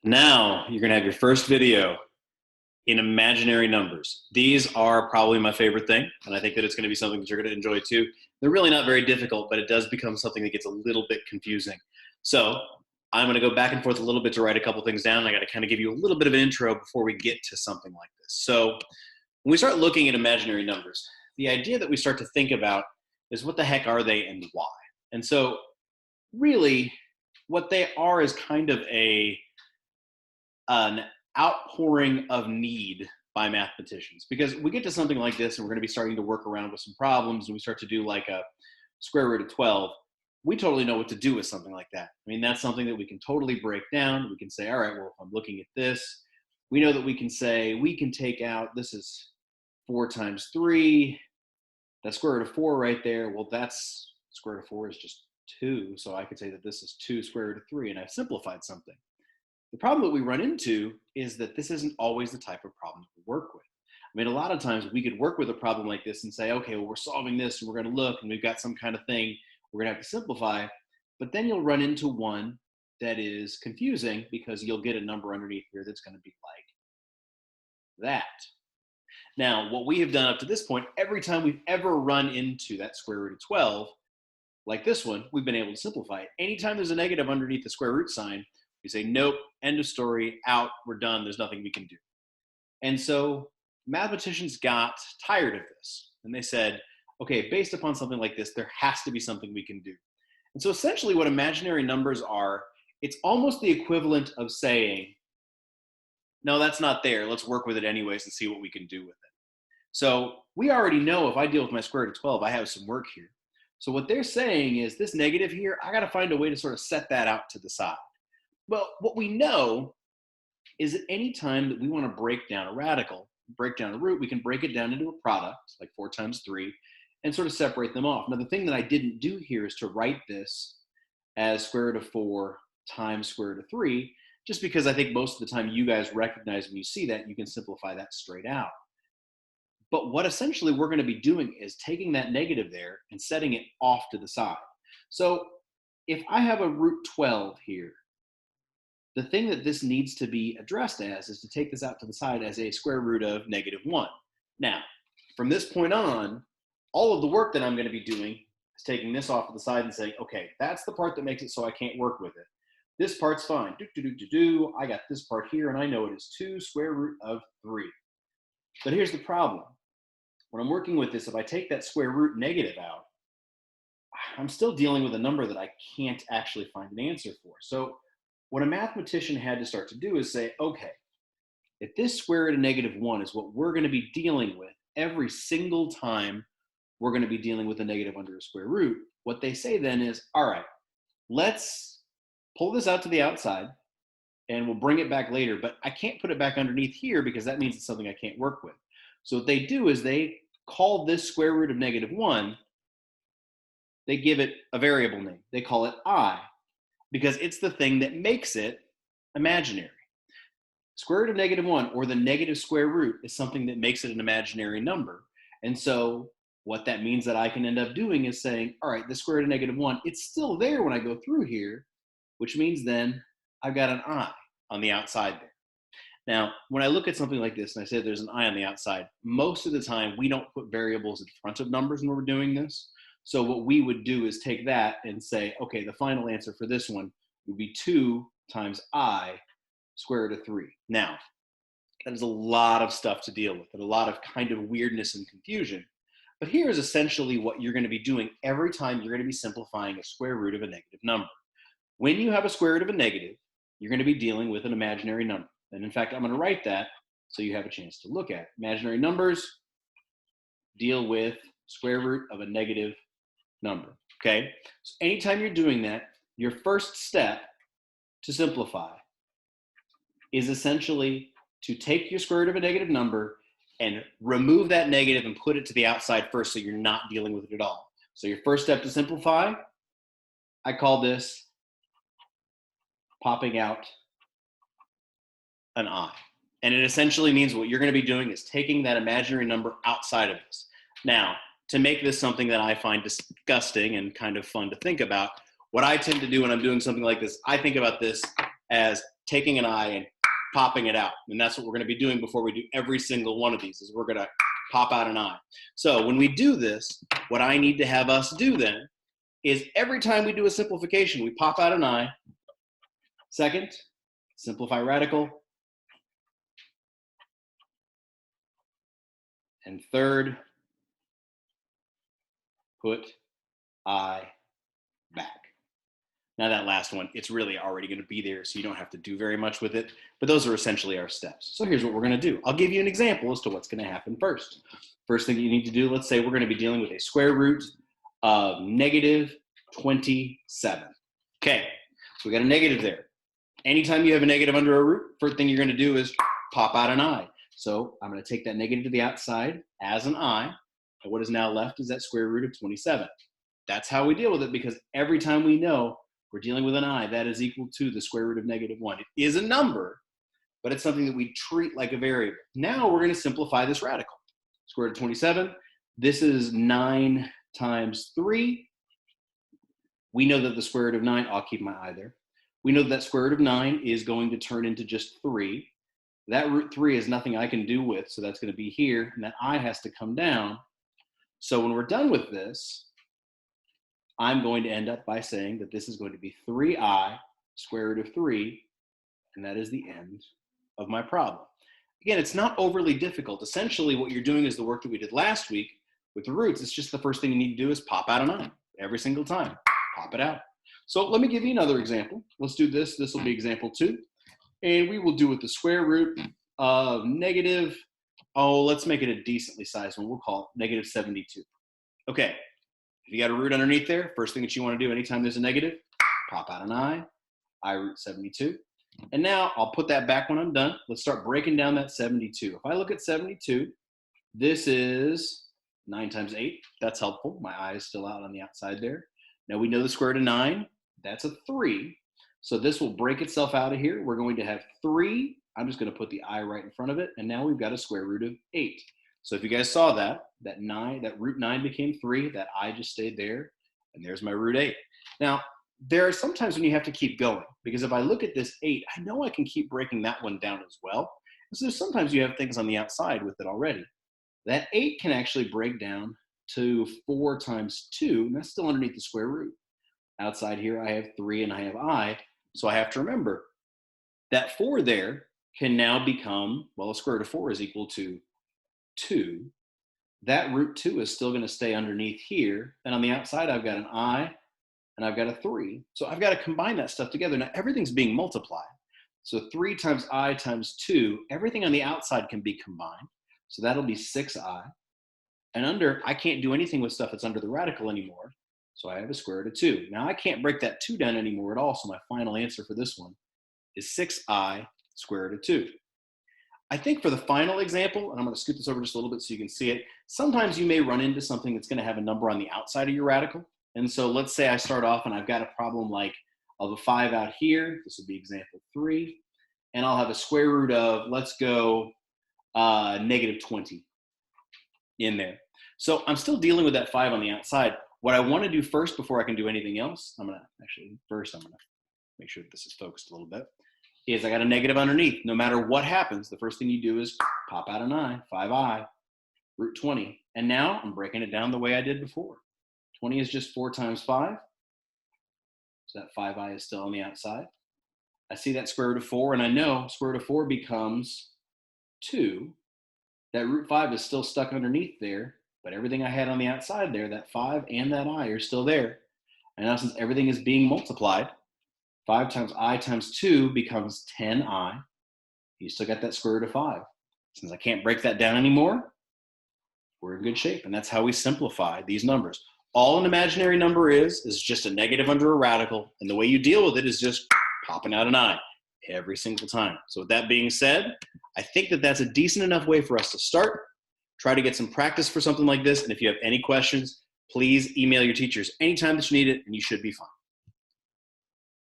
Now you're going to have your first video in imaginary numbers. These are probably my favorite thing, and I think that it's going to be something that you're going to enjoy too. They're really not very difficult, but it does become something that gets a little bit confusing. So I'm going to go back and forth a little bit to write a couple things down. I got to kind of give you a little bit of an intro before we get to something like this. So when we start looking at imaginary numbers, the idea that we start to think about is what the heck are they and why? And so really what they are is kind of an outpouring of need by mathematicians, because we get to something like this and we're going to be starting to work around with some problems and we start to do like a square root of 12. We totally know what to do with something like that. I mean, that's something that we can totally break down. We can say, all right, well, if I'm looking at this, we know that we can say, we can take out, this is 4 times 3, that square root of 4 right there. Well, that's square root of 4 is just 2. So I could say that this is 2 square root of 3, and I've simplified something. The problem that we run into is that this isn't always the type of problem we work with. I mean, a lot of times we could work with a problem like this and say, okay, well, we're solving this and we're going to look and we've got some kind of thing we're going to have to simplify. But then you'll run into one that is confusing because you'll get a number underneath here that's going to be like that. Now, what we have done up to this point, every time we've ever run into that square root of 12, like this one, we've been able to simplify it. Anytime there's a negative underneath the square root sign, we say, nope, end of story, out, we're done, there's nothing we can do. And so mathematicians got tired of this. And they said, okay, based upon something like this, there has to be something we can do. And so essentially what imaginary numbers are, it's almost the equivalent of saying, no, that's not there, let's work with it anyways and see what we can do with it. So we already know if I deal with my square root of 12, I have some work here. So what they're saying is this negative here, I got to find a way to sort of set that out to the side. Well, what we know is that any time that we want to break down a radical, break down a root, we can break it down into a product, like 4 times 3, and sort of separate them off. Now, the thing that I didn't do here is to write this as square root of 4 times square root of 3, just because I think most of the time you guys recognize when you see that, you can simplify that straight out. But what essentially we're going to be doing is taking that negative there and setting it off to the side. So if I have a root 12 here, the thing that this needs to be addressed as is to take this out to the side as a square root of -1. Now, from this point on, all of the work that I'm going to be doing is taking this off to the side and saying, okay, that's the part that makes it so I can't work with it. This part's fine. I got this part here, and I know it is 2 square root of 3. But here's the problem. When I'm working with this, if I take that square root negative out, I'm still dealing with a number that I can't actually find an answer for. So what a mathematician had to start to do is say, okay, if this square root of -1 is what we're going to be dealing with every single time we're going to be dealing with a negative under a square root, what they say then is, all right, let's pull this out to the outside and we'll bring it back later, but I can't put it back underneath here because that means it's something I can't work with. So what they do is they call this square root of -1, they give it a variable name. They call it I, because it's the thing that makes it imaginary. Square root of -1, or the negative square root, is something that makes it an imaginary number. And so what that means that I can end up doing is saying, all right, the square root of -1, it's still there when I go through here, which means then I've got an I on the outside there. Now, when I look at something like this and I say there's an I on the outside, most of the time we don't put variables in front of numbers when we're doing this. So what we would do is take that and say, okay, the final answer for this one would be 2 times I square root of 3. Now, that is a lot of stuff to deal with and a lot of kind of weirdness and confusion. But here is essentially what you're going to be doing every time you're going to be simplifying a square root of a negative number. When you have a square root of a negative, you're going to be dealing with an imaginary number. And in fact, I'm going to write that so you have a chance to look at it. Imaginary numbers deal with square root of a negative number, okay? So anytime you're doing that, your first step to simplify is essentially to take your square root of a negative number and remove that negative and put it to the outside first so you're not dealing with it at all. So your first step to simplify, I call this popping out an I. And it essentially means what you're going to be doing is taking that imaginary number outside of this. Now, to make this something that I find disgusting and kind of fun to think about, what I tend to do when I'm doing something like this, I think about this as taking an I and popping it out. And that's what we're going to be doing before we do every single one of these, is we're going to pop out an I. So when we do this, what I need to have us do then is every time we do a simplification, we pop out an I. Second, simplify radical. And third, put I back. Now that last one, it's really already going to be there, so you don't have to do very much with it. But those are essentially our steps. So here's what we're going to do. I'll give you an example as to what's going to happen first. First thing you need to do, let's say we're going to be dealing with a square root of negative 27. Okay, so we got a negative there. Anytime you have a negative under a root, first thing you're going to do is pop out an I. So I'm going to take that negative to the outside as an I. And what is now left is that square root of 27. That's how we deal with it, because every time we know we're dealing with an I, that is equal to the square root of negative 1. It is a number, but it's something that we treat like a variable. Now we're going to simplify this radical. Square root of 27. This is 9 times 3. We know that the square root of 9, I'll keep my I there. We know that square root of 9 is going to turn into just 3. That root 3 is nothing I can do with, so that's going to be here, and that I has to come down. So when we're done with this, I'm going to end up by saying that this is going to be 3i square root of 3, and that is the end of my problem. Again, it's not overly difficult. Essentially, what you're doing is the work that we did last week with the roots. It's just the first thing you need to do is pop out an I every single time. Pop it out. So let me give you another example. Let's do this. This will be example 2. And we will do with the square root of negative, let's make it a decently sized one. We'll call it negative 72. Okay. If you got a root underneath there, first thing that you want to do anytime there's a negative, pop out an I root 72. And now I'll put that back when I'm done. Let's start breaking down that 72. If I look at 72, this is 9 times 8. That's helpful. My I is still out on the outside there. Now we know the square root of 9. That's a 3. So this will break itself out of here. We're going to have 3. I'm just going to put the I right in front of it. And now we've got a square root of 8. So if you guys saw that root 9 became 3, that I just stayed there, and there's my root 8. Now, there are sometimes when you have to keep going, because if I look at this 8, I know I can keep breaking that one down as well. So there's sometimes you have things on the outside with it already. That 8 can actually break down to 4 times 2, and that's still underneath the square root. Outside here, I have 3 and I have I, so I have to remember that 4 there can now become, well, the square root of 4 is equal to 2. That root 2 is still going to stay underneath here. And on the outside, I've got an I and I've got a 3. So I've got to combine that stuff together. Now, everything's being multiplied. So 3 times I times 2, everything on the outside can be combined. So that'll be 6i. And under, I can't do anything with stuff that's under the radical anymore. So I have a square root of 2. Now, I can't break that 2 down anymore at all. So my final answer for this one is 6i square root of 2. I think for the final example, and I'm going to scoot this over just a little bit so you can see it, sometimes you may run into something that's going to have a number on the outside of your radical. And so let's say I start off and I've got a problem like of a 5 out here. This will be example 3. And I'll have a square root of, let's go, negative 20 in there. So I'm still dealing with that 5 on the outside. What I want to do first before I can do anything else, I'm going to make sure that this is focused a little bit, is I got a negative underneath. No matter what happens, the first thing you do is pop out an I, 5i, root 20. And now I'm breaking it down the way I did before. 20 is just 4 times 5. So that 5i is still on the outside. I see that square root of 4, and I know square root of 4 becomes 2. That root 5 is still stuck underneath there, but everything I had on the outside there, that 5 and that I are still there. And now since everything is being multiplied, 5 times I times 2 becomes 10i. You still got that square root of 5. Since I can't break that down anymore, we're in good shape. And that's how we simplify these numbers. All an imaginary number is just a negative under a radical. And the way you deal with it is just popping out an I every single time. So with that being said, I think that that's a decent enough way for us to start. Try to get some practice for something like this. And if you have any questions, please email your teachers anytime that you need it, and you should be fine.